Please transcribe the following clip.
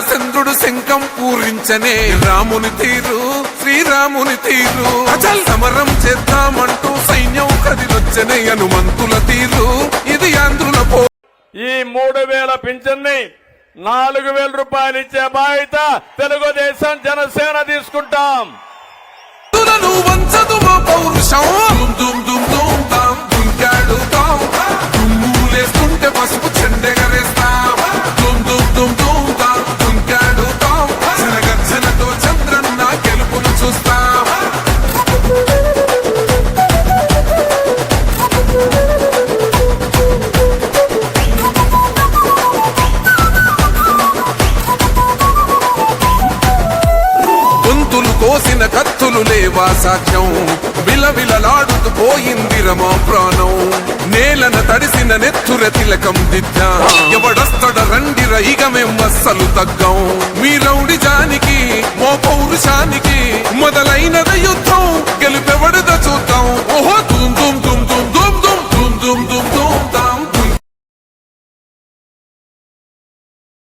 చంద్రుడు శంఖం పూరించనే రాముని తీరు శ్రీరాముని తీరు అచల్ సమరం చేద్దామంటూ సైన్యం కదిలొచ్చనే హనుమంతుల తీరు ఇది ఆంధ్రుల పో. ఈ 3000 పింఛన్ని 4000 రూపాయలు ఇచ్చే బాధ్యత తెలుగుదేశం జనసేన తీసుకుంటాం. వంచదు మా పౌరుషం దుమ్ దుమ్ దుమ్ తాం దుంకాడుతాం దుమ్ములేస్తుంటే పసుపు చెండెగరేస్తాం దుమ్ దుమ్ దుమ్ దుమ్ తాం దుంకాడుతాం జనగర్జనతో చంద్రన్న గెలుపును చూస్తాం. గొంతులు కోసిన కత్తులు లేవా సాధ్యం విలవిలలాడుతూ పోయింది రమా ప్రాణం నేలన తడిసిన నెత్తుర తిలకం దిద్దా ఎవడొస్తడ రండిర ఇక మేం అస్సలు తగ్గం మీ రౌడి జానికి మో పౌరుషానికి మొదలైనద యుద్ధం గెలు